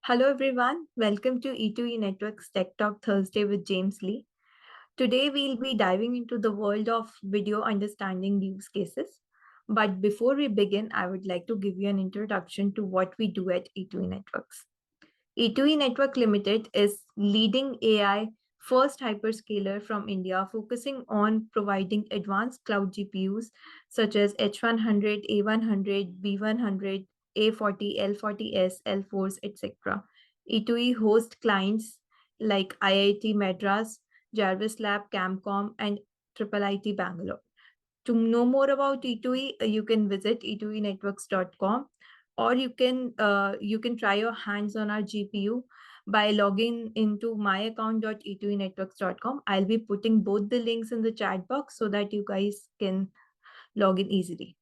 Hello everyone, welcome to E2E Network's Tech Talk Thursday with James Lee. Today we'll be diving into the world of video understanding use cases. But before we begin, I would like to give you an introduction to what we do at E2E Networks. E2E Network Limited is leading AI first hyperscaler from India, focusing on providing advanced cloud GPUs such as H100, A100, B100, A40, L40S, L4s, etc. E2E hosts clients like IIT Madras, Jarvis Lab, Camcom, and IIIT Bangalore. To know more about E2E, you can visit e2enetworks.com, or you can try your hands on our GPU by logging into myaccount.e2enetworks.com. I'll be putting both the links in the chat box so that you guys can log in easily.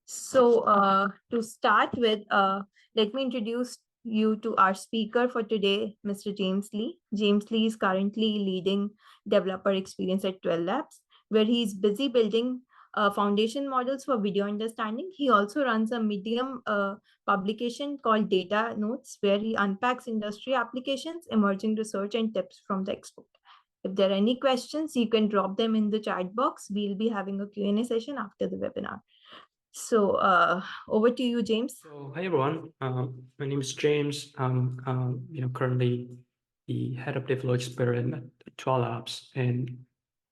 So to start with, let me introduce you to our speaker for today, Mr. James Lee. James Lee is currently leading developer experience at 12 Labs, where he's busy building foundation models for video understanding. He also runs a Medium publication called Data Notes, where he unpacks industry applications, emerging research, and tips from the expert. If there are any questions, you can drop them in the chat box. We'll be having a Q&A session after the webinar. So over to you, James. So hi everyone, my name is James. I'm currently the head of developer experience at 12 Labs, and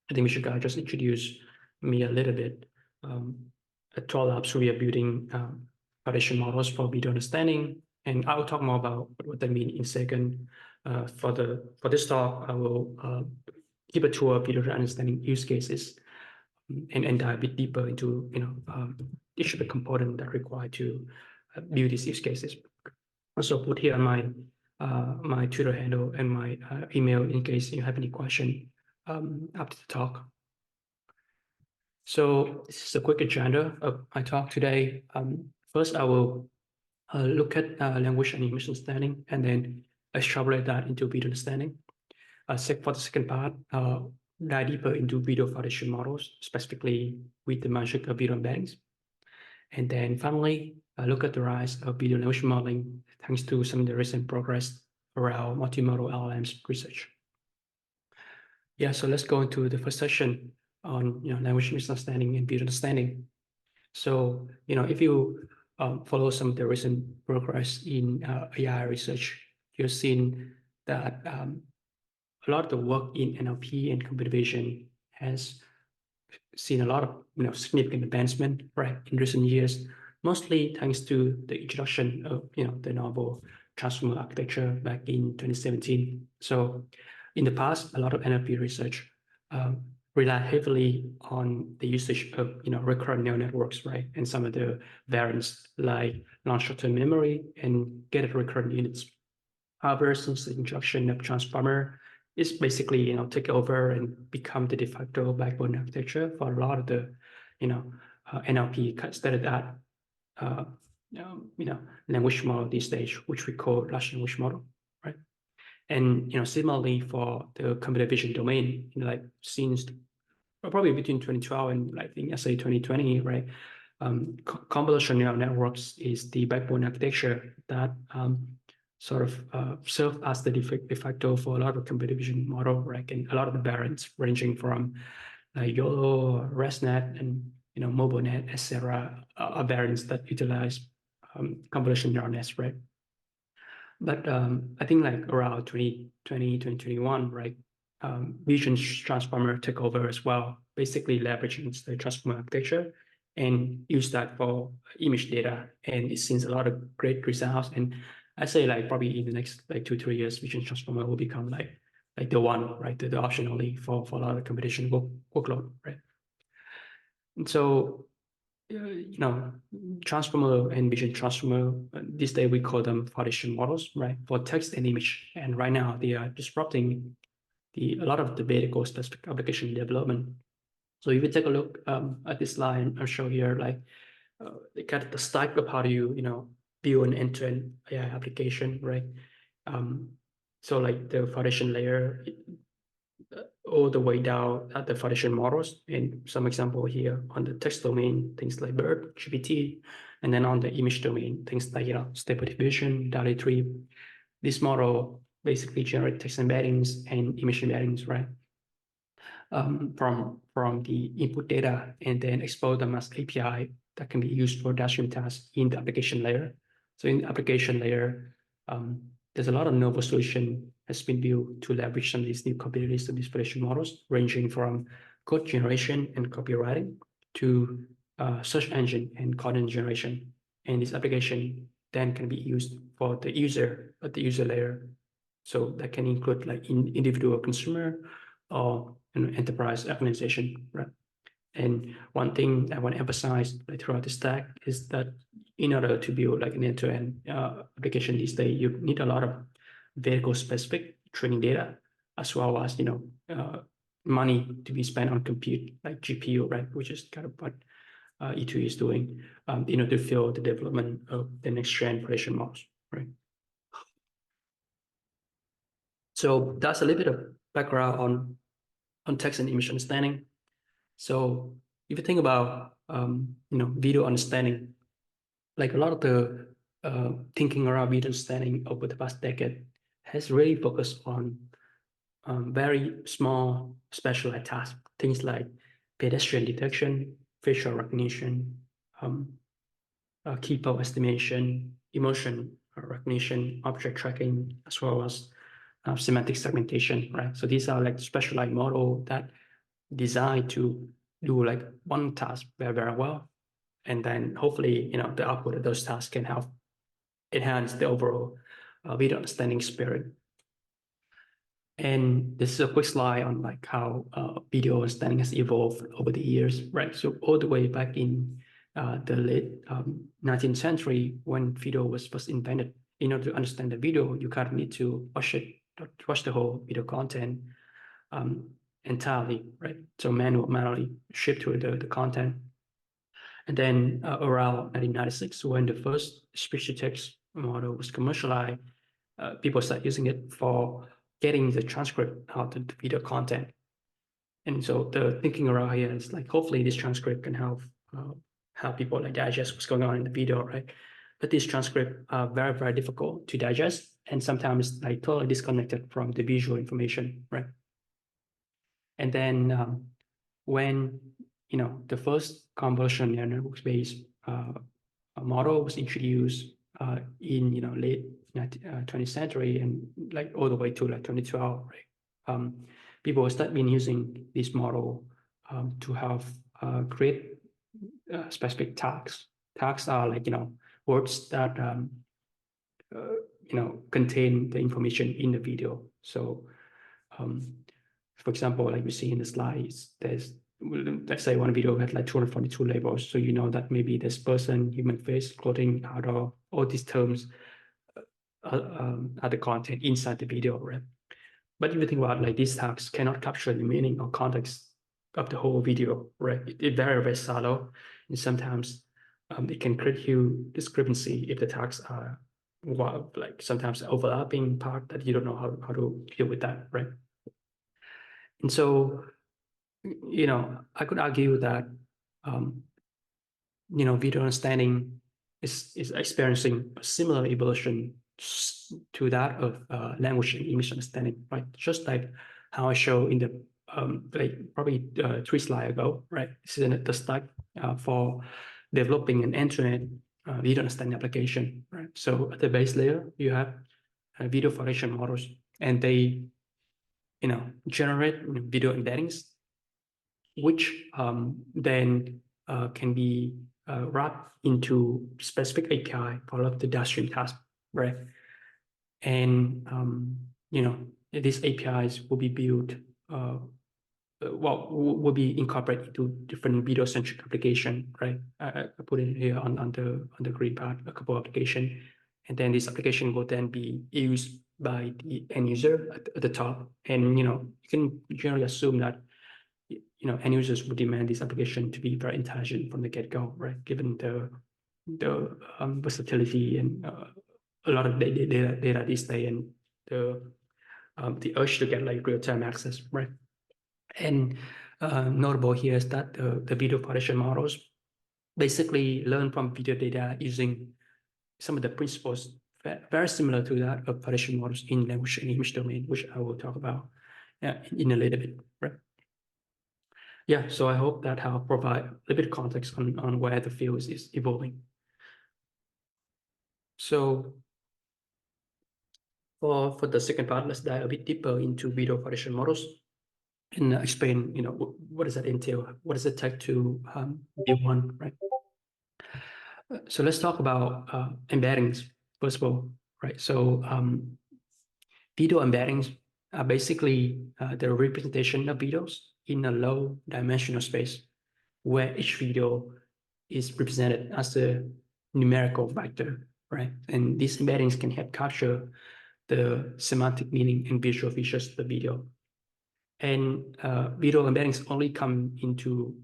I think Mishika just introduced me a little bit. At 12 Labs, we are building foundation models for video understanding, and I'll talk more about what that means in a second. For this talk, I will give a tour of video understanding use cases and dive a bit deeper into each of the components that are required to build these use cases. Also put here my my Twitter handle and my email in case you have any question after the talk. So this is a quick agenda of my talk today. First, I will look at language and image understanding, and then extrapolate that into video understanding. For the second part, dive deeper into video foundation models, specifically with the magic of video embeddings. And then finally, look at the rise of video language modeling thanks to some of the recent progress around multimodal LLMs research. Yeah, so let's go into the first session on language misunderstanding and video understanding. So if you follow some of the recent progress in AI research, you've seen that a lot of the work in NLP and computer vision has seen a lot of significant advancement in recent years, mostly thanks to the introduction of the novel transformer architecture back in 2017. So in the past, a lot of NLP research relied heavily on the usage of recurrent neural networks, and some of the variants like long short-term memory and gated recurrent units. However, since the introduction of transformer, is basically take over and become the de facto backbone architecture for a lot of the NLP state that language model these days, which we call large language model, right? And similarly for the computer vision domain, like since probably between 2012 and I think say 2020, right? Convolutional neural networks is the backbone architecture that sort of serve as the de facto for a lot of computer vision model, right? And a lot of the variants ranging from YOLO, ResNet, and MobileNet, etc., are variants that utilize convolutional neural nets, right? But I think like around 2020, 2021, right? Vision transformer took over as well, basically leveraging the transformer architecture and use that for image data. And it seems a lot of great results. And I say like probably in the next like 2-3 years, vision transformer will become like the one, right? The option only for a lot of computation workload, right? And so, transformer and vision transformer, these days we call them foundation models, right? For text and image. And right now they are disrupting a lot of the vertical specific application development. So if you take a look at this slide, I'll show here like the stack of how do you build an end-to-end AI application, right? So like the foundation layer all the way down at the foundation models, and some example here on the text domain, things like BERT, GPT, and then on the image domain, things like Stable Diffusion, DALL-E 3. this model basically generates text embeddings and image embeddings, right? From the input data and then expose them as API that can be used for downstream tasks in the application layer. So in the application layer, there's a lot of novel solution has been built to leverage some of these new capabilities of these foundation models, ranging from code generation and copywriting to search engine and content generation. And this application then can be used for the user at the user layer. So that can include like individual consumer or enterprise organization, right? And one thing I want to emphasize throughout the stack is that in order to build like an end-to-end application these days, you need a lot of vertical-specific training data, as well as money to be spent on compute, like GPU, right? Which is kind of what E2E is doing, in order to fuel the development of the next gen foundation models, right? So that's a little bit of background on text and image understanding. So if you think about video understanding, like a lot of the thinking around video understanding over the past decade has really focused on very small specialized tasks, things like pedestrian detection, facial recognition, um, key pole estimation, emotion recognition, object tracking, as well as semantic segmentation, right? So these are like specialized model that designed to do like one task very, very well. And then hopefully, the output of those tasks can help enhance the overall video understanding spirit. And this is a quick slide on like how video understanding has evolved over the years, right? So all the way back in the late 19th century, when video was first invented, in order to understand the video, you kind of need to watch the whole video content entirely, right? So manually ship to the content. And then around 1996, when the first speech-to-text model was commercialized, people started using it for getting the transcript out of the video content. And so the thinking around here is like, hopefully this transcript can help people like digest what's going on in the video, right? But these transcripts are very, very difficult to digest and sometimes like totally disconnected from the visual information, right? And then when the first convolutional neural network-based model was introduced in late 20th century and like all the way to like 2012, right? People start been using this model to have create specific tasks. Tasks are like words that contain the information in the video. So for example, like we see in the slides, there's, let's say one video had like 242 labels. So you know that maybe this person, human face, clothing, outdoor, all these terms are the content inside the video, right? But if you think about like these tags cannot capture the meaning or context of the whole video, right? It's very, very shallow. And sometimes it can create huge discrepancy if the tags are like sometimes overlapping part that you don't know how to deal with that, right? And so, I could argue that, video understanding is experiencing a similar evolution to that of language and image understanding, right? Just like how I show in the like probably 3 slides ago, right? This is the stack for developing an end-to-end video understanding application, right? So at the base layer, you have video foundation models, and they generate video embeddings, which then can be wrapped into specific API for the downstream task, right? And these APIs will be built, will be incorporated into different video-centric application, right? I put it here on the green part, a couple of application, and then this application will then be used by the end user at the top. And you can generally assume that end users would demand this application to be very intelligent from the get-go, right? Given the versatility and a lot of data these days, and the urge to get like real-time access, right? And notable here is that the video foundation models basically learn from video data using some of the principles very similar to that of foundation models in language and image domain, which I will talk about in a little bit, right? Yeah, so I hope that helped provide a little bit of context on where the field is evolving. So for the second part, let's dive a bit deeper into video foundation models and explain, what does that entail? What does it take to build one, right? So let's talk about embeddings first of all, right? So video embeddings are basically the representation of videos in a low dimensional space where each video is represented as a numerical vector, right? And these embeddings can help capture the semantic meaning and visual features of the video. And video embeddings only come into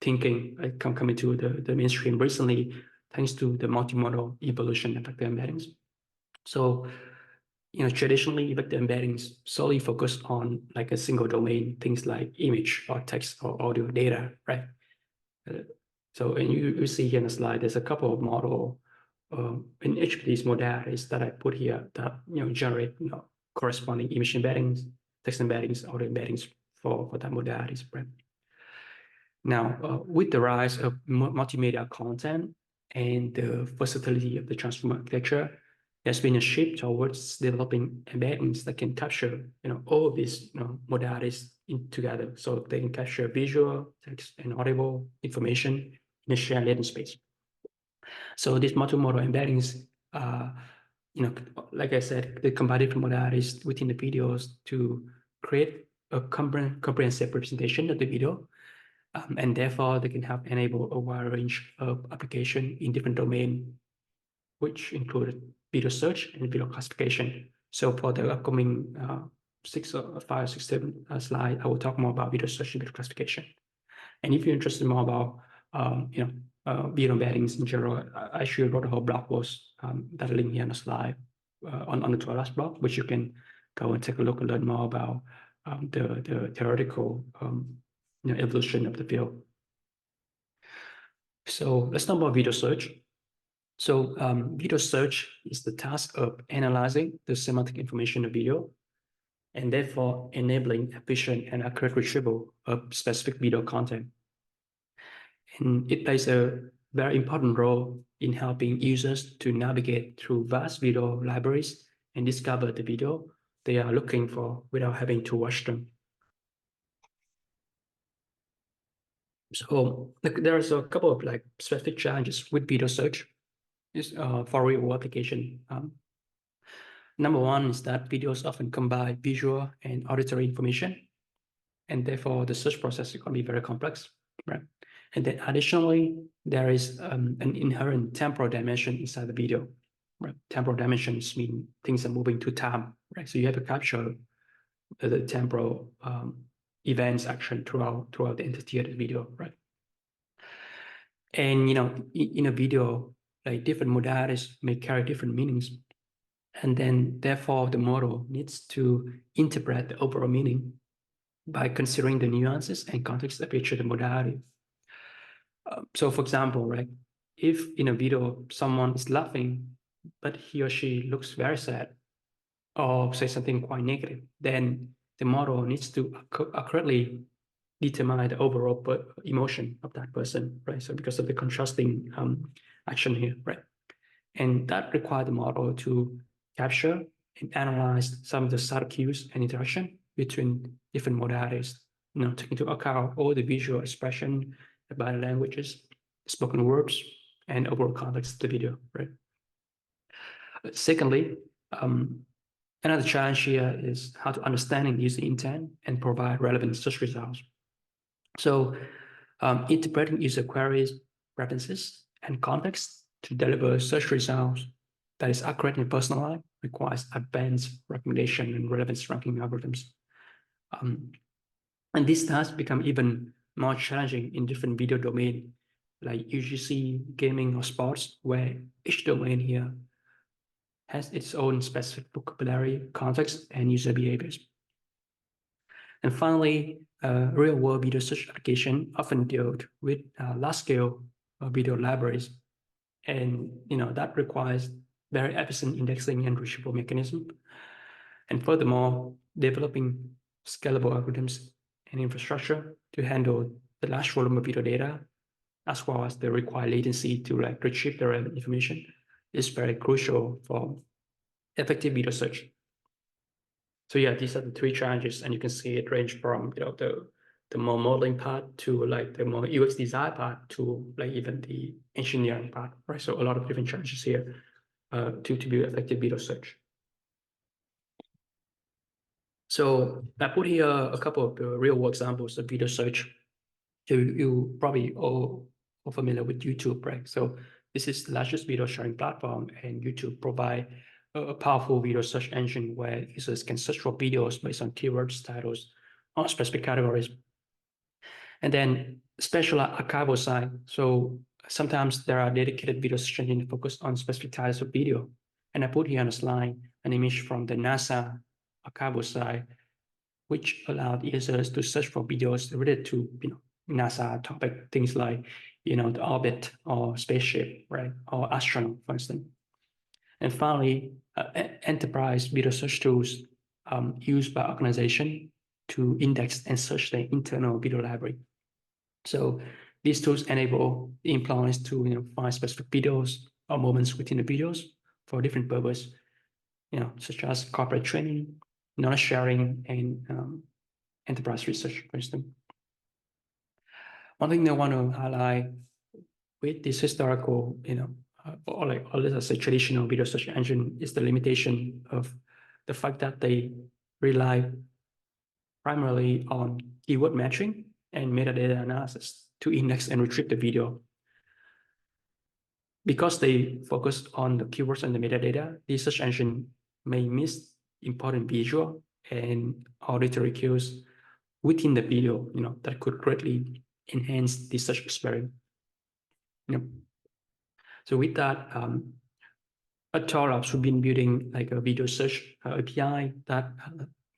thinking, come into the mainstream recently, thanks to the multimodal evolution of vector embeddings. So, traditionally, vector embeddings solely focus on like a single domain, things like image or text or audio data, right? So, and you see here in the slide, there's a couple of model in each of these modalities that I put here that generate corresponding image embeddings, text embeddings, audio embeddings for that modalities, right? Now, with the rise of multimedia content and the versatility of the transformer architecture, there's been a shift towards developing embeddings that can capture, all of these, modalities together, so they can capture visual, text, and audible information in a shared latent space. So these multimodal embeddings, like I said, they combine different modalities within the videos to create a comprehensive representation of the video. And therefore, they can help enable a wide range of application in different domains, which include video search and video classification. So for the upcoming 5, 6, 7 slide, I will talk more about video search and video classification. And if you're interested more about video embeddings in general, I actually wrote a whole blog post that I link here on the slide on the Toilas blog, which you can go and take a look and learn more about the theoretical evolution of the field. So let's talk about video search. So video search is the task of analyzing the semantic information of video and therefore enabling efficient and accurate retrieval of specific video content. And it plays a very important role in helping users to navigate through vast video libraries and discover the video they are looking for without having to watch them. So there's a couple of specific challenges with video search for real application. Number one is that videos often combine visual and auditory information, and therefore the search process is going to be very complex, right? And then additionally, there is an inherent temporal dimension inside the video, right? Temporal dimensions mean things are moving to time, right? So you have to capture the temporal events action throughout the entity of the video, right? And in a video, like different modalities may carry different meanings, and then therefore the model needs to interpret the overall meaning by considering the nuances and context of each of the modality. So for example, right, if in a video someone is laughing, but he or she looks very sad or say something quite negative, then the model needs to accurately determine the overall emotion of that person, right? So because of the contrasting action here, right? And that requires the model to capture and analyze some of the subtle cues and interaction between different modalities, taking into account all the visual expression, the body languages, spoken words, and overall context of the video, right? Secondly, another challenge here is how to understanding user intent and provide relevant search results. So interpreting user queries, preferences, and context to deliver search results that is accurate and personalized requires advanced recommendation and relevance ranking algorithms. And these tasks become even more challenging in different video domains like UGC, gaming, or sports, where each domain here has its own specific vocabulary, context, and user behaviors. And finally, real-world video search application often deal with large-scale video libraries, and that requires very efficient indexing and retrieval mechanism. And furthermore, developing scalable algorithms and infrastructure to handle the large volume of video data, as well as the required latency to like retrieve the relevant information, is very crucial for effective video search. So yeah, these are the three challenges, and you can see it range from the more modeling part to like the more UX design part to like even the engineering part, right? So a lot of different challenges here to build effective video search. So I put here a couple of real world examples of video search. You probably all are familiar with YouTube, right? So this is the largest video sharing platform, and YouTube provide a powerful video search engine where users can search for videos based on keywords, titles, or specific categories. And then special archival side. So sometimes there are dedicated video search engines focused on specific types of video. And I put here on the slide an image from the NASA archival site, which allowed users to search for videos related to NASA topic, things like the orbit or spaceship, right, or astronaut, for instance. And finally, enterprise video search tools used by organization to index and search their internal video library. So these tools enable the employees to find specific videos or moments within the videos for different purposes, such as corporate training, knowledge sharing, and enterprise research, for instance. One thing I want to highlight with this historical, or let's say traditional video search engine is the limitation of the fact that they rely primarily on keyword matching and metadata analysis to index and retrieve the video. Because they focus on the keywords and the metadata, the search engine may miss important visual and auditory cues within the video, that could greatly enhance the search experience. So with that, at Tolabs, we've been building like a video search API that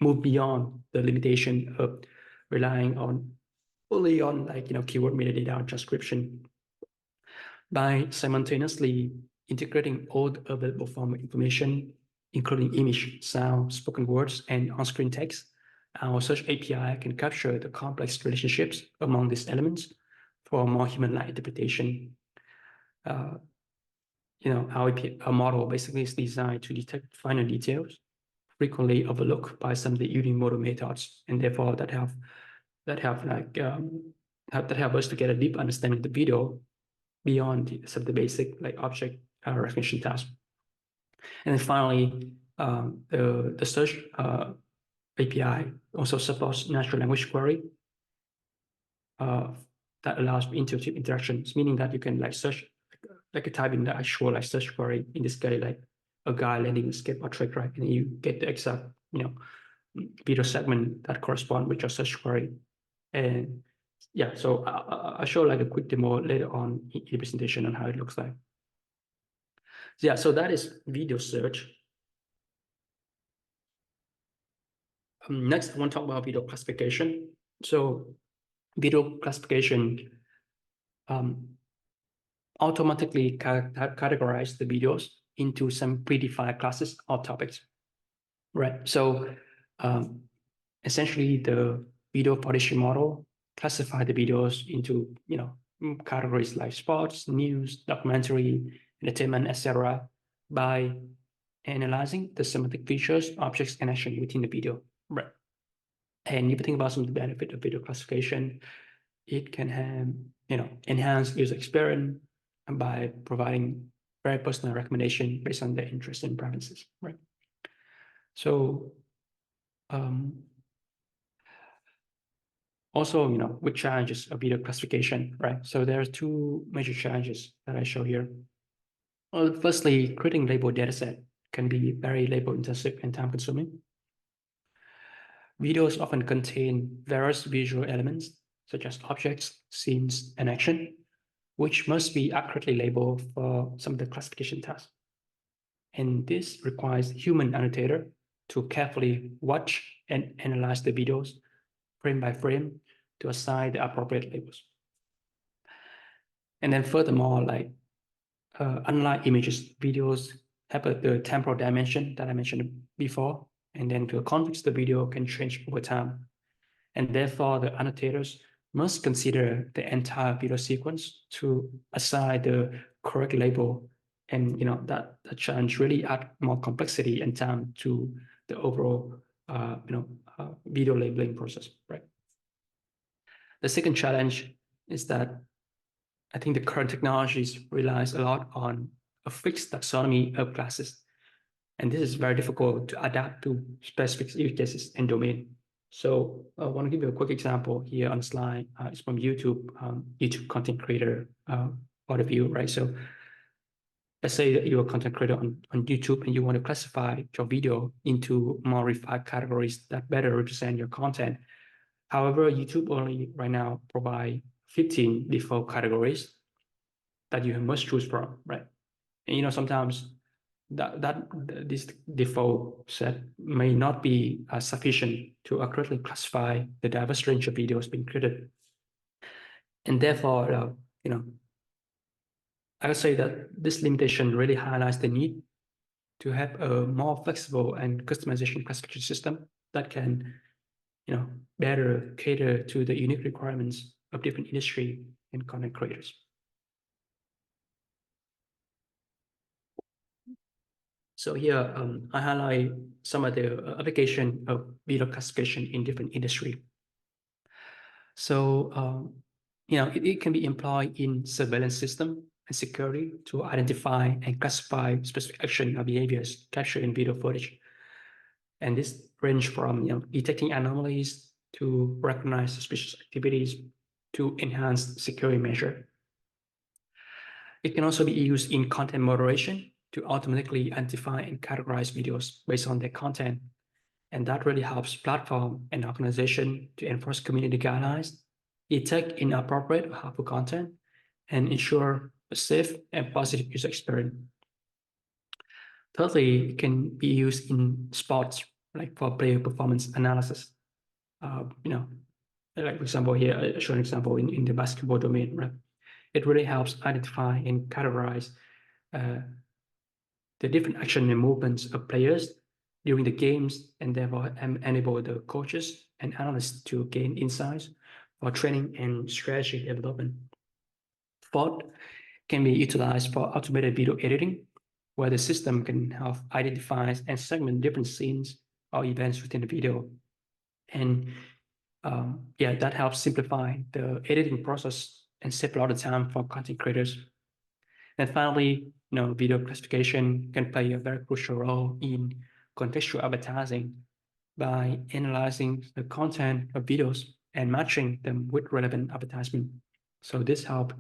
move beyond the limitation of relying on only on keyword metadata transcription by simultaneously integrating all the available form of information, including image, sound, spoken words, and on-screen text. Our search API can capture the complex relationships among these elements for more human-like interpretation. Our model basically is designed to detect finer details frequently overlooked by some of the unimodal methods, and therefore that help us to get a deep understanding of the video beyond some of the basic like object recognition tasks. And then finally, the search API also supports natural language query that allows intuitive interactions, meaning that you can like search, like a type in the actual like search query, in this case, like a guy landing a skateboard trick, right? And you get the exact, video segment that correspond with your search query. And yeah, so I'll show like a quick demo later on in the presentation on how it looks like. So yeah, so that is video search. Next, I want to talk about video classification. So video classification automatically categorize the videos into some predefined classes or topics, right? So essentially, the video partition model classify the videos into categories like sports, news, documentary, entertainment, etc. by analyzing the semantic features, objects, and action within the video, right? And if you think about some of the benefit of video classification, it can have enhance user experience by providing very personal recommendation based on their interests and preferences, right? So also, with challenges of video classification, right? So there are two major challenges that I show here. Well, firstly, creating labeled dataset can be very label intensive and time consuming. Videos often contain various visual elements, such as objects, scenes, and action, which must be accurately labeled for some of the classification tasks. And this requires human annotator to carefully watch and analyze the videos frame by frame to assign the appropriate labels. And then furthermore, unlike images, videos have the temporal dimension that I mentioned before, and then the context of the video can change over time. And therefore, the annotators must consider the entire video sequence to assign the correct label. And that challenge really add more complexity and time to the overall video labeling process, right? The second challenge is that I think the current technologies relies a lot on a fixed taxonomy of classes. And this is very difficult to adapt to specific use cases and domain. So I want to give you a quick example here on the slide. It's from YouTube content creator point of view, right? So let's say that you're a content creator on YouTube and you want to classify your video into more refined categories that better represent your content. However, YouTube only right now provide 15 default categories that you must choose from, right? And sometimes this default set may not be sufficient to accurately classify the diverse range of videos being created. And therefore, I would say that this limitation really highlights the need to have a more flexible and customization classification system that can, better cater to the unique requirements of different industry and content creators. So here, I highlight some of the application of video classification in different industry. So, it can be employed in surveillance system and security to identify and classify specific action or behaviors captured in video footage. And this range from detecting anomalies to recognize suspicious activities to enhance security measure. It can also be used in content moderation to automatically identify and categorize videos based on their content. And that really helps platform and organization to enforce community guidelines, detect inappropriate or harmful content, and ensure a safe and positive user experience. Thirdly, it can be used in sports, like for player performance analysis. Like for example here, I show an example in the basketball domain, right? It really helps identify and categorize the different action and movements of players during the games, and therefore enable the coaches and analysts to gain insights for training and strategy development. Fourth, can be utilized for automated video editing, where the system can help identify and segment different scenes or events within the video. And that helps simplify the editing process and save a lot of time for content creators. And finally, video classification can play a very crucial role in contextual advertising by analyzing the content of videos and matching them with relevant advertisement. So this helps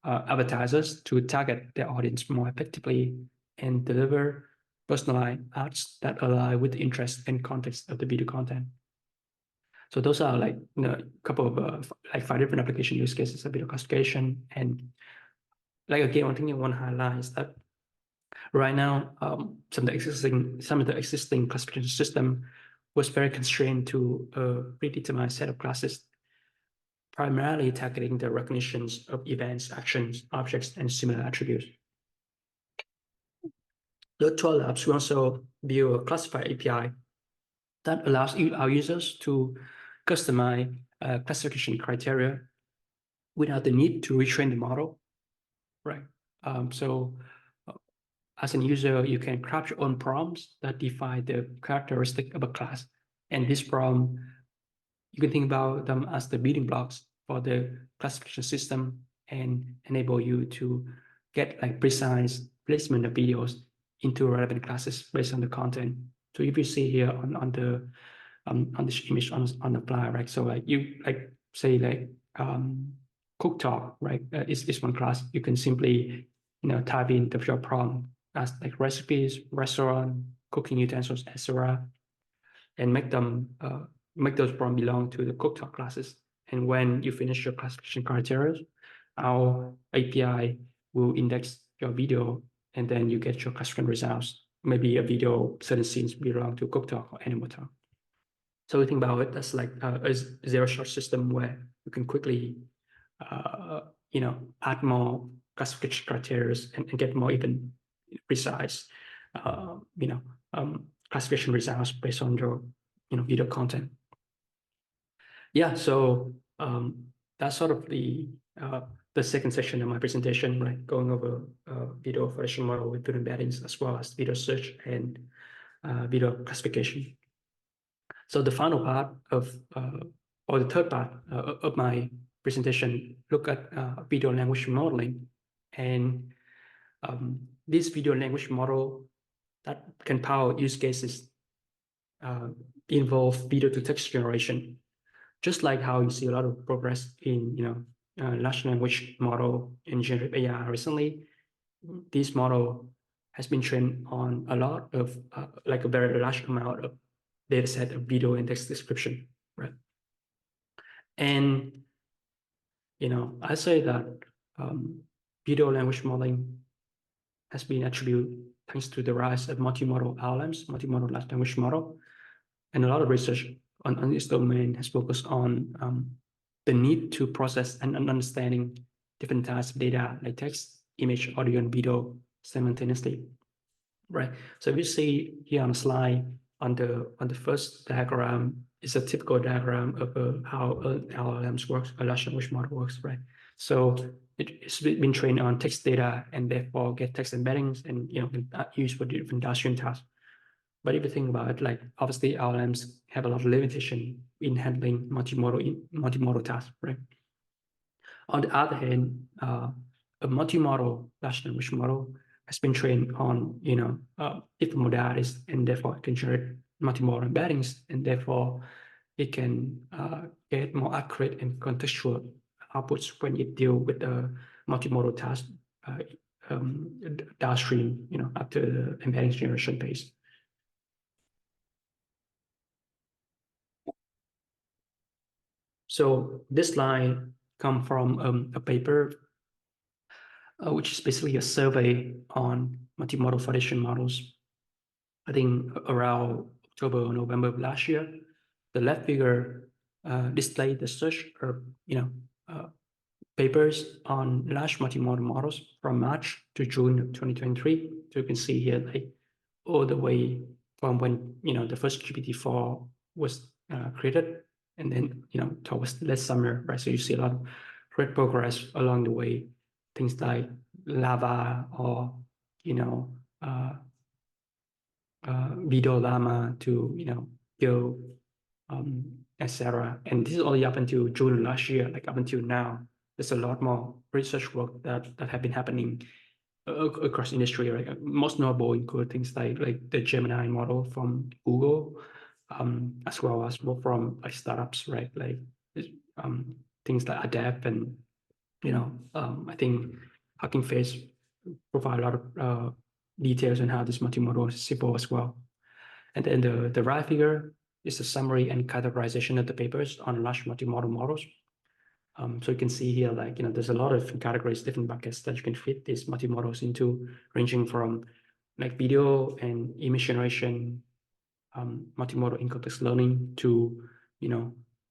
advertisers to target their audience more effectively and deliver personalized ads that align with the interest and context of the video content. So those are like a couple of 5 different application use cases of video classification. And like again, one thing I want to highlight is that right now, some of the existing classification system was very constrained to a predetermined set of classes, primarily targeting the recognitions of events, actions, objects, and similar attributes. The Tool Labs, we also build a classifier API that allows our users to customize classification criteria without the need to retrain the model, right? So as a user, you can craft your own prompts that define the characteristic of a class. And this prompt, you can think about them as the building blocks for the classification system and enable you to get like precise placement of videos into relevant classes based on the content. So if you see here on this image on the fly, right? So like you say cook talk, right? Is one class. You can simply type in the your prompt as like recipes, restaurant, cooking utensils, etc., and make those prompts belong to the cook talk classes. And when you finish your classification criteria, our API will index your video, and then you get your classification results. Maybe a video, certain scenes belong to cook talk or animal talk. So we think about it as like a zero-shot system where you can quickly, add more classification criteria and get more even precise classification results based on your video content. Yeah, so that's sort of the second section of my presentation, right? Going over video foundation model with video embeddings, as well as video search and video classification. So the final part of, or the third part of my presentation, look at video language modeling. And this video language model that can power use cases involve video to text generation. Just like how you see a lot of progress in large language model and generative AI recently, this model has been trained on a lot of like a very large amount of data set of video and text description, right? And I say that video language modeling has been attributed thanks to the rise of multimodal LLMs, multimodal large language model, and a lot of research on this domain has focused on the need to process and understanding different types of data like text, image, audio, and video simultaneously, right? So if you see here on the slide, on the first diagram is a typical diagram of how LLMs works, a large language model works, right? So it's been trained on text data and therefore get text embeddings and used for different downstream tasks. But if you think about it, like obviously LLMs have a lot of limitation in handling multimodal tasks, right? On the other hand, a multimodal large language model has been trained on different modalities, and therefore it can generate multimodal embeddings, and therefore it can get more accurate and contextual outputs when you deal with a multimodal task downstream, after the embeddings generation phase. So this slide comes from a paper, which is basically a survey on multimodal foundation models. I think around October or November of last year. The left figure displayed the search or papers on large multimodal models from March to June of 2023. So you can see here, like all the way from when the first GPT-4 was created, and then towards last summer, right? So you see a lot of great progress along the way. Things like Lava or Video Llama to Go, etc. And this is only up until June last year. Like up until now, there's a lot more research work that have been happening across industry. Right? Most notable include things like the Gemini model from Google, as well as more from like startups, right? Like things like Adapt and I think Hugging Face provide a lot of details on how this multimodal is simple as well. And then the right figure is a summary and categorization of the papers on large multimodal models. So you can see here, like, there's a lot of categories, different buckets that you can fit these multimodals into, ranging from like video and image generation, multimodal in-context learning to,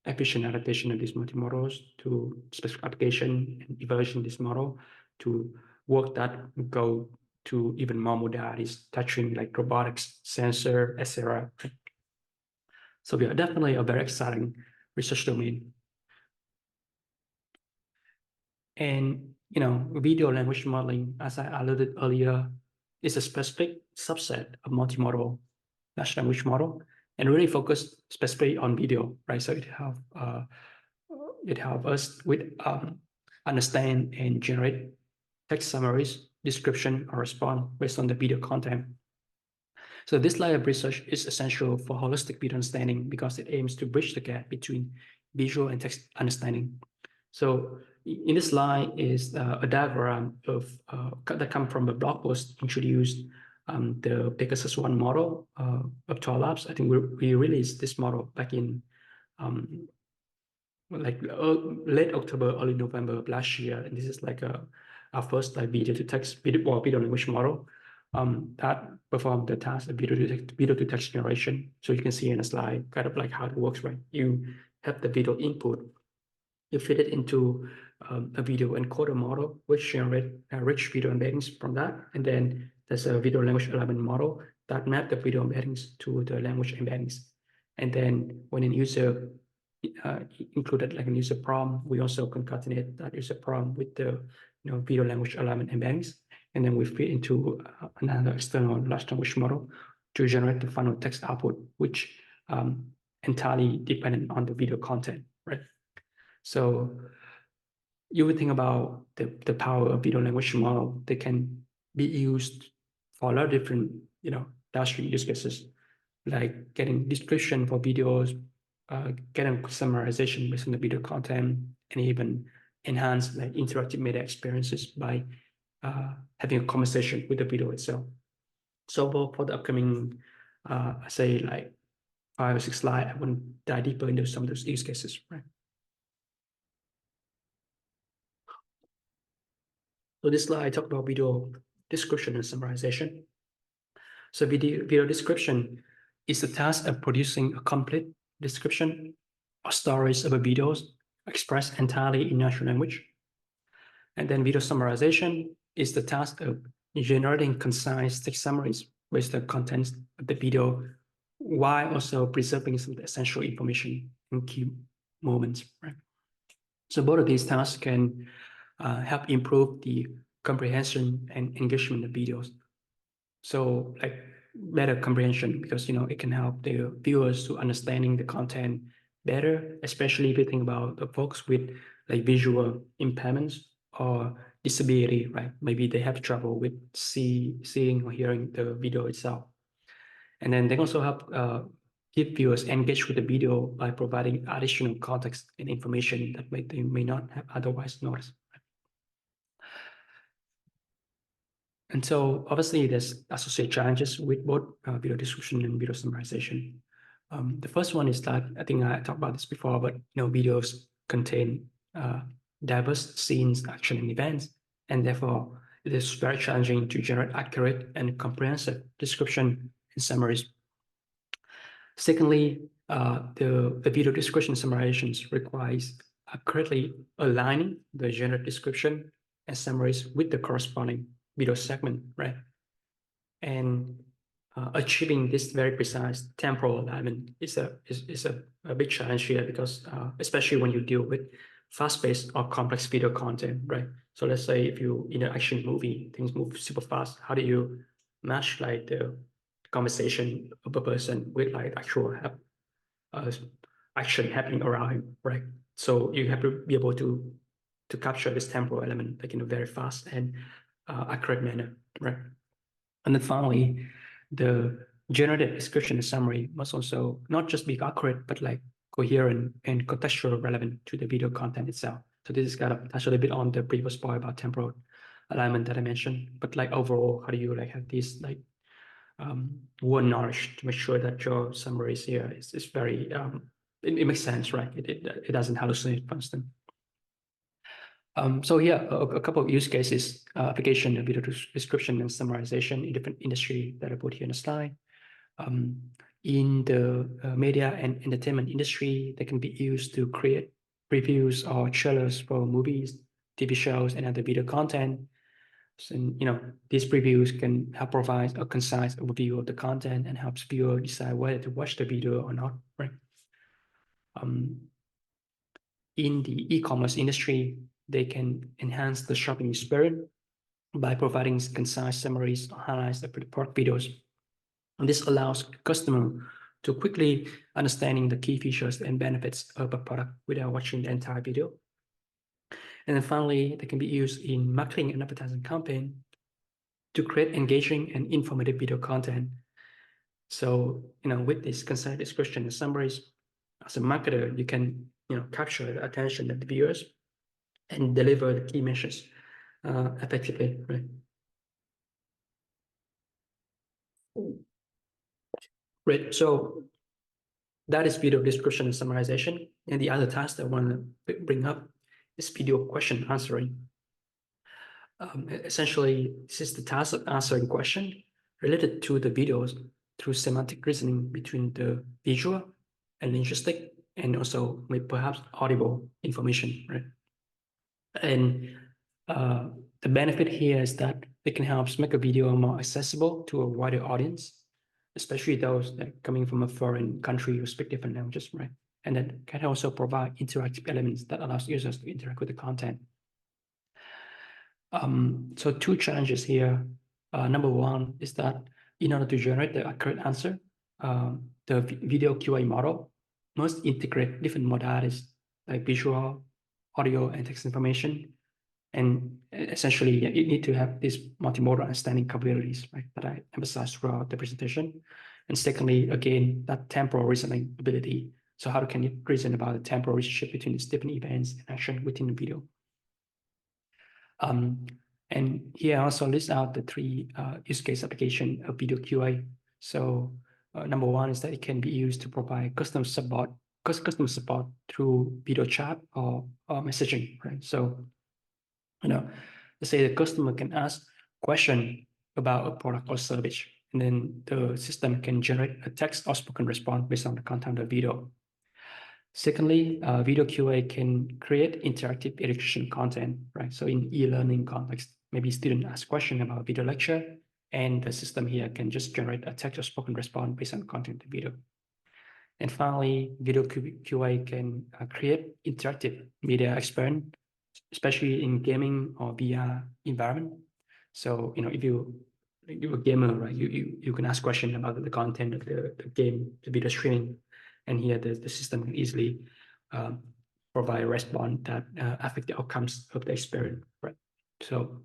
efficient adaptation of these multimodals to specific application and evaluation of this model to work that go to even more modalities, touching like robotics, sensor, etc. So we are definitely a very exciting research domain. And video language modeling, as I alluded earlier, is a specific subset of multimodal large language model and really focused specifically on video, right? So it help us with understand and generate text summaries, description, or response based on the video content. So this line of research is essential for holistic video understanding because it aims to bridge the gap between visual and text understanding. So in this slide is a diagram of that come from a blog post introduced the Pegasus One model of 12 Labs. I think we released this model back in like late October, early November of last year, and this is like our first like video to text video language model that perform the task of video to text generation. So you can see in a slide kind of like how it works, right? You have the video input, you feed it into a video encoder model, which generate rich video embeddings from that, and then there's a video language alignment model that map the video embeddings to the language embeddings. And then when a user included like a user prompt, we also concatenate that user prompt with the video language alignment embeddings, and then we feed into another external large language model to generate the final text output, which entirely dependent on the video content, right? So you would think about the power of video language model. They can be used for a lot of different, downstream use cases, like getting description for videos, getting summarization based on the video content, and even enhance like interactive media experiences by having a conversation with the video itself. So for the upcoming, say like 5 or 6 slides, I want to dive deeper into some of those use cases, right? So this slide I talk about video description and summarization. So video description is the task of producing a complete description or stories of a videos expressed entirely in natural language. And then video summarization is the task of generating concise text summaries with the contents of the video while also preserving some of the essential information in key moments, right? So both of these tasks can help improve the comprehension and engagement of videos. So like better comprehension, because it can help the viewers to understanding the content better, especially if you think about the folks with like visual impairments or disability, right? Maybe they have trouble with seeing or hearing the video itself. And then they also help keep viewers engaged with the video by providing additional context and information that they may not have otherwise noticed. And so obviously there's associated challenges with both video description and video summarization. The first one is that I think I talked about this before, but videos contain diverse scenes, action, and events, and therefore it is very challenging to generate accurate and comprehensive description and summaries. Secondly, the video description summarization requires accurately aligning the genre description and summaries with the corresponding video segment, right? And achieving this very precise temporal alignment is a big challenge here, because especially when you deal with fast-paced or complex video content, right? So let's say if you in an action movie, things move super fast. How do you match like the conversation of a person with like actual action happening around him, right? So you have to be able to capture this temporal element like in a very fast and accurate manner, right? And then finally, the generated description and summary must also not just be accurate, but like coherent and contextual relevant to the video content itself. So this is kind of touch a little bit on the previous point about temporal alignment that I mentioned, but like overall, how do you like have these like one knowledge to make sure that your summaries here is very it makes sense, right? It doesn't hallucinate, for instance. So yeah, a couple of use cases, application of video description and summarization in different industry that I put here in the slide. In the media and entertainment industry, they can be used to create previews or trailers for movies, TV shows, and other video content. And these previews can help provide a concise overview of the content and helps viewer decide whether to watch the video or not, right? In the e-commerce industry, they can enhance the shopping experience by providing concise summaries or highlights of the product videos. And this allows customer to quickly understanding the key features and benefits of a product without watching the entire video. And then finally, they can be used in marketing and advertising campaign to create engaging and informative video content. So, with this concise description and summaries, as a marketer, you can, capture the attention of the viewers and deliver the key messages effectively, right? Right. So that is video description and summarization. And the other task that I want to bring up is video question answering. Essentially, this is the task of answering question related to the videos through semantic reasoning between the visual and linguistic, and also with perhaps audible information, right? And the benefit here is that it can help make a video more accessible to a wider audience, especially those that coming from a foreign country who speak different languages, right? And then can also provide interactive elements that allows users to interact with the content. So two challenges here. Number one is that in order to generate the accurate answer, the video QA model must integrate different modalities like visual, audio, and text information. And essentially, you need to have these multimodal understanding capabilities, right, that I emphasized throughout the presentation. And secondly, again, that temporal reasoning ability. So how can you reason about the temporal relationship between these different events and action within the video? And here I also list out the three use case application of video QA. So number one is that it can be used to provide customer support through video chat or messaging, right? So, let's say the customer can ask question about a product or service, and then the system can generate a text or spoken response based on the content of the video. Secondly, video QA can create interactive education content, right? So in e-learning context, maybe student ask question about a video lecture, and the system here can just generate a text or spoken response based on content of the video. And finally, video QA can create interactive media experience, especially in gaming or VR environment. So, if you're a gamer, right, you can ask questions about the content of the game, the video streaming, and here the system can easily provide a response that affect the outcomes of the experience, right? So,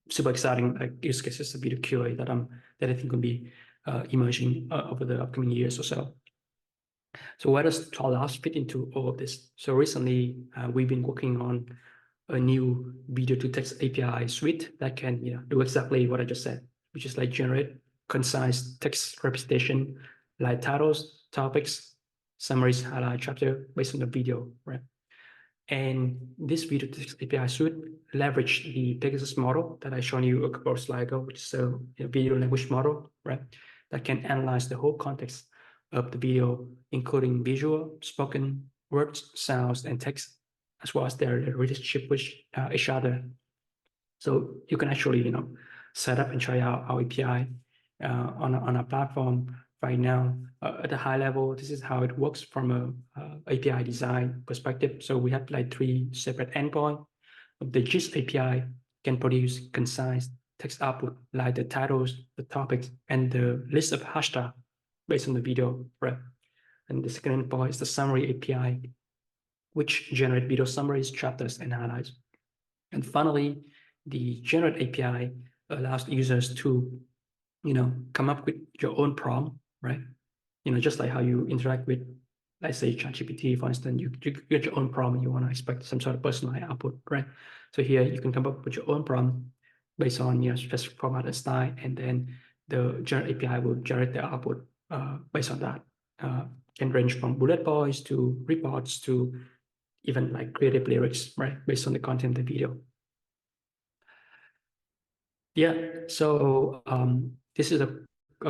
super exciting use cases of video QA that I think will be emerging over the upcoming years or so. So where does 12 fit into all of this? So recently, we've been working on a new video to text API suite that can do exactly what I just said, which is like generate concise text representation, like titles, topics, summaries, highlight, chapter based on the video, right? And this video to text API suite leverage the Pegasus model that I showed you a couple of slides ago, which is a video language model, right? That can analyze the whole context of the video, including visual, spoken, words, sounds, and text, as well as their relationship with each other. So you can actually, set up and try out our API on our platform right now. At a high level, this is how it works from a API design perspective. So we have like three separate endpoints. The GIST API can produce concise text output like the titles, the topics, and the list of hashtags based on the video, right? And the second endpoint is the summary API, which generate video summaries, chapters, and highlights. And finally, the generate API allows users to, come up with your own prompt, right? Just like how you interact with, let's say, ChatGPT, for instance, you get your own prompt and you want to expect some sort of personalized output, right? So here you can come up with your own prompt based on specific format and style, and then the generate API will generate the output based on that. Can range from bullet points to reports to even like creative lyrics, right? Based on the content of the video. Yeah, so this is a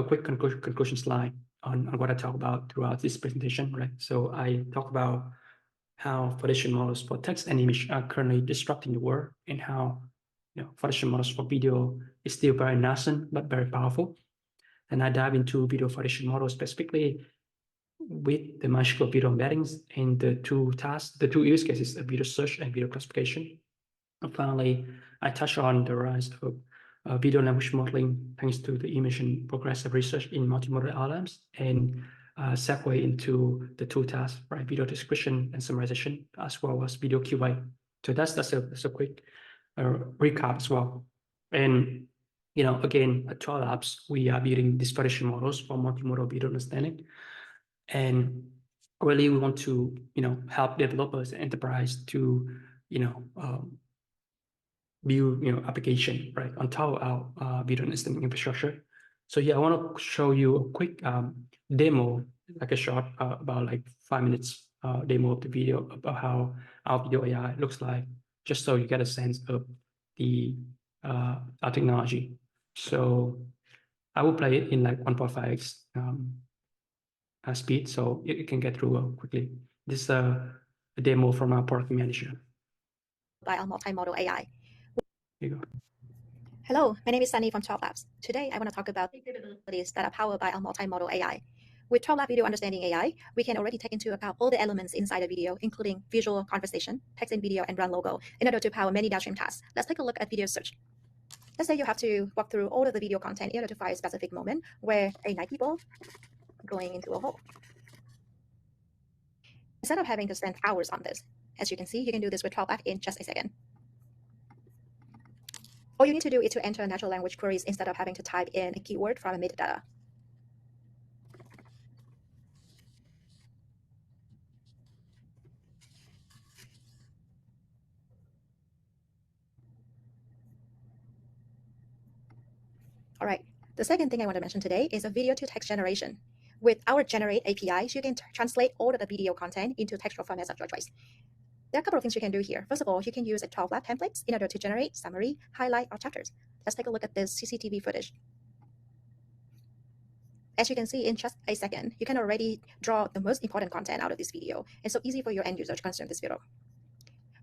quick conclusion slide on what I talk about throughout this presentation, right? So I talk about how foundation models for text and image are currently disrupting the world, and how foundation models for video is still very nascent but very powerful. And I dive into video foundation models specifically with the magical video embeddings and the two use cases of video search and video classification. And finally, I touch on the rise of video language modeling thanks to the image and progressive research in multimodal LLMs, and segue into the two tasks, right? Video description and summarization, as well as video QA. So that's a quick recap as well. And again, at 12 Labs, we are building these foundation models for multimodal video understanding, and really we want to help developers and enterprise to build application right on top of our video understanding infrastructure. So yeah, I want to show you a quick demo, like a short about like 5 minutes demo of the video about how our video AI looks like, just so you get a sense of the our technology. So I will play it in like 1.5x speed, so you can get through quickly. This is a demo from our product manager. By our multimodal AI. Here you go. Hello, my name is Sunny from 12 Labs. Today, I want to talk about capabilities that are powered by our multimodal AI. With 12 Lab Video Understanding AI, we can already take into account all the elements inside a video, including visual conversation, text in video, and run logo, in order to power many downstream tasks. Let's take a look at video search. Let's say you have to walk through all of the video content in order to find a specific moment where a night people going into a hole. Instead of having to spend hours on this, as you can see, you can do this with 12 Lab in just a second. All you need to do is to enter natural language queries instead of having to type in a keyword from a metadata. All right, the second thing I want to mention today is a video to text generation. With our Generate APIs, you can translate all of the video content into textual formats of your choice. There are a couple of things you can do here. First of all, you can use a 12 lab templates in order to generate summary, highlight, or chapters. Let's take a look at this CCTV footage. As you can see in just a second, you can already draw the most important content out of this video. It's so easy for your end user to consume this video.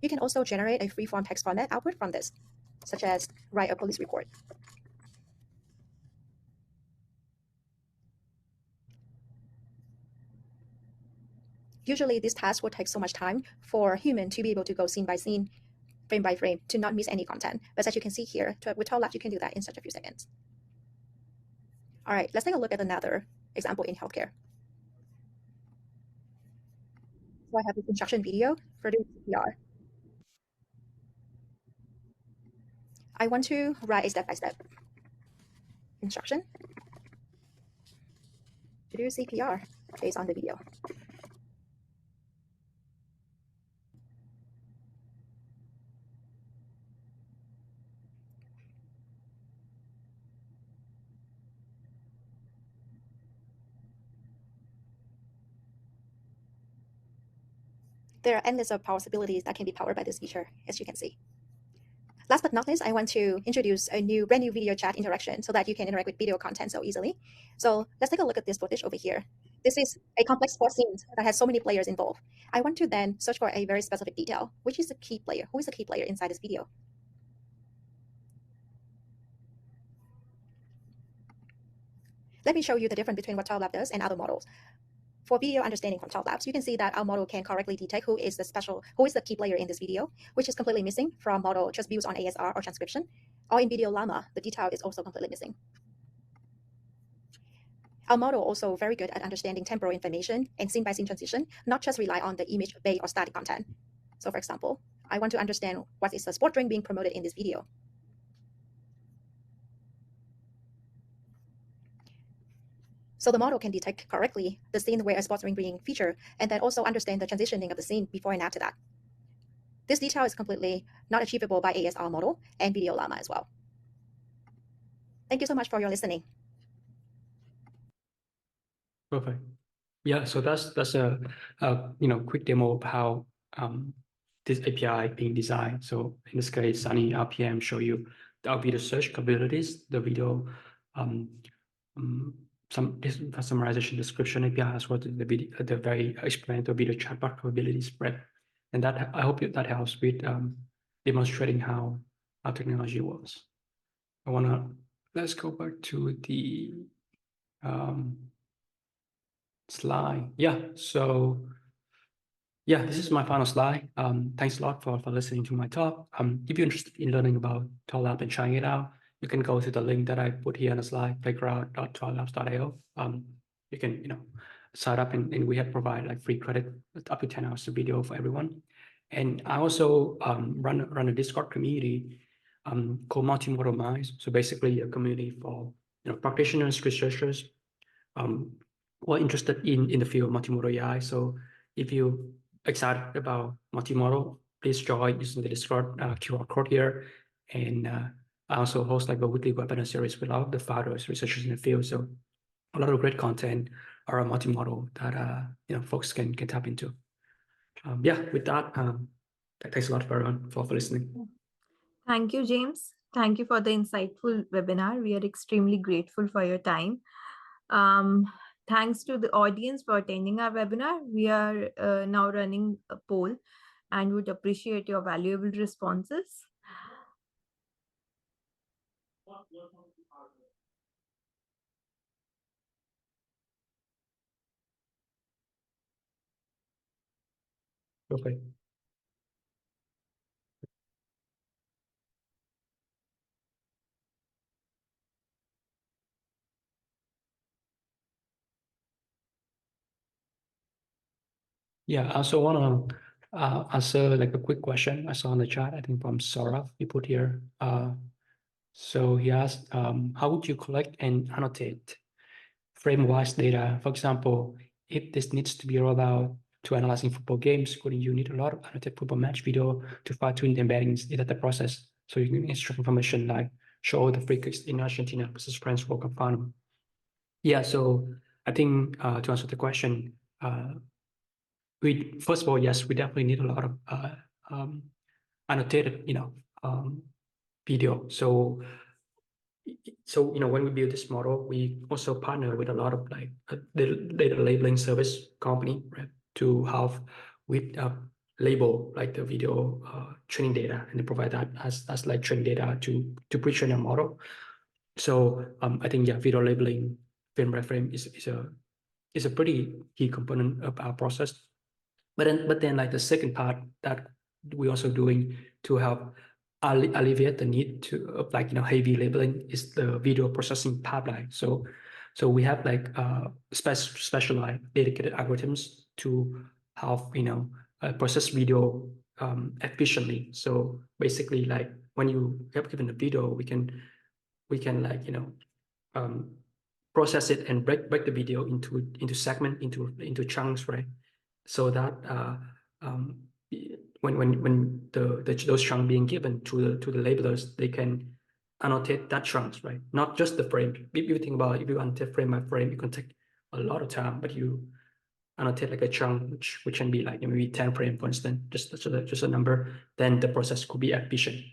You can also generate a free-form text format output from this, such as write a police report. Usually, this task will take so much time for a human to be able to go scene by scene, frame by frame, to not miss any content. But as you can see here, with 12 Labs, you can do that in such a few seconds. All right, let's take a look at another example in healthcare. So I have this instruction video for doing CPR. I want to write a step-by-step instruction to do CPR based on the video. There are endless of possibilities that can be powered by this feature, as you can see. Last but not least, I want to introduce a brand new video chat interaction so that you can interact with video content so easily. So let's take a look at this footage over here. This is a complex sports scene that has so many players involved. I want to then search for a very specific detail, which is the key player. Who is the key player inside this video? Let me show you the difference between what 12 Lab does and other models. For video understanding from 12 Labs, you can see that our model can correctly detect who is the key player in this video, which is completely missing from model just views on ASR or transcription. Or in video llama, the detail is also completely missing. Our model also very good at understanding temporal information and scene-by-scene transition, not just rely on the image, bay, or static content. So for example, I want to understand what is the sport drink being promoted in this video. So the model can detect correctly the scene where a sports drink being featured, and then also understand the transitioning of the scene before and after that. This detail is completely not achievable by ASR model and video llama as well. Thank you so much for your listening. Perfect. Yeah, so that's a quick demo of how this API being designed. So in this case, Sunny RPM show you the video search capabilities, the video some summarization description API as well, the video, the very explanatory video chatbot capability spread, and that I hope that helps with demonstrating how our technology works. Let's go back to the slide. Yeah, so yeah, this is my final slide. Thanks a lot for listening to my talk. If you're interested in learning about 12 Lab and trying it out, you can go to the link that I put here on the slide, playground.12labs.io. You can, sign up and we have provided like free credit up to 10 hours of video for everyone. And I also run a Discord community called Multimodal Minds. So basically a community for practitioners, researchers who are interested in the field of multimodal AI. So if you're excited about multimodal, please join using the Discord QR code here. And I also host like a weekly webinar series with all of the founders, researchers in the field. So a lot of great content around multimodal that folks can tap into. Yeah, with that, thanks a lot for everyone for listening. Thank you, James. Thank you for the insightful webinar. We are extremely grateful for your time. Thanks to the audience for attending our webinar. We are now running a poll and would appreciate your valuable responses. Okay. Yeah, I also want to answer like a quick question I saw in the chat, I think from Saurav, he put here. So he asked, how would you collect and annotate frame-wise data? For example, if this needs to be rolled out to analyzing football games, couldn't you need a lot of annotated football match video to fine-tune the embeddings in the process? So you can extract information like show the free kicks in Argentina versus France World Cup final. Yeah, so I think to answer the question, we first of all, yes, we definitely need a lot of annotated, video. So when we build this model, we also partner with a lot of like data labeling service company, right, to have with label like the video training data, and they provide that as like training data to pre-train a model. So I think video labeling frame by frame is a pretty key component of our process. But then like the second part that we're also doing to help alleviate the need to of like heavy labeling is the video processing pipeline. So we have like specialized dedicated algorithms to have process video efficiently. So basically, like when you have given a video, we can like um, process it and break the video into segment into chunks, right? So that when those chunks being given to the labelers, they can annotate that chunks, right? Not just the frame. If you think about it, if you annotate frame by frame, it can take a lot of time, but you annotate like a chunk which can be like maybe 10 frame, for instance, just a number, then the process could be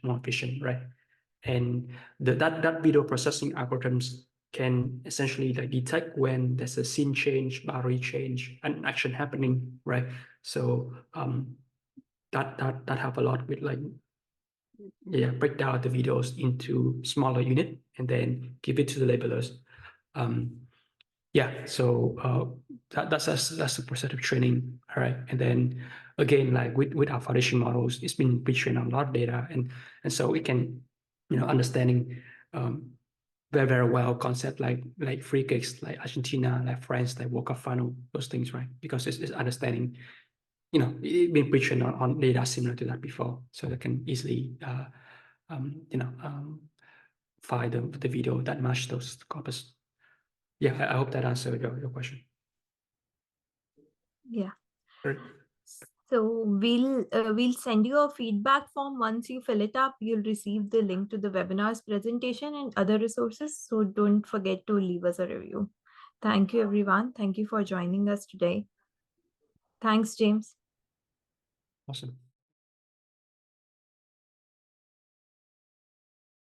more efficient, right? And that video processing algorithms can essentially like detect when there's a scene change, boundary change, and action happening, right? So that help a lot with like break down the videos into smaller unit and then give it to the labelers. So that's the process of training, all right? And then again, like with our foundation models, it's been pre-trained on a lot of data, and so it can understanding very, very well concept like free kicks, like Argentina, like France, like World Cup final, those things, right? Because it's understanding, it been pre-trained on data similar to that before, so they can easily find the video that match those corpus. Yeah, I hope that answered your question. Yeah. Right. So we'll send you a feedback form. Once you fill it up, you'll receive the link to the webinar's presentation and other resources. So don't forget to leave us a review. Thank you, everyone. Thank you for joining us today. Thanks, James. Awesome.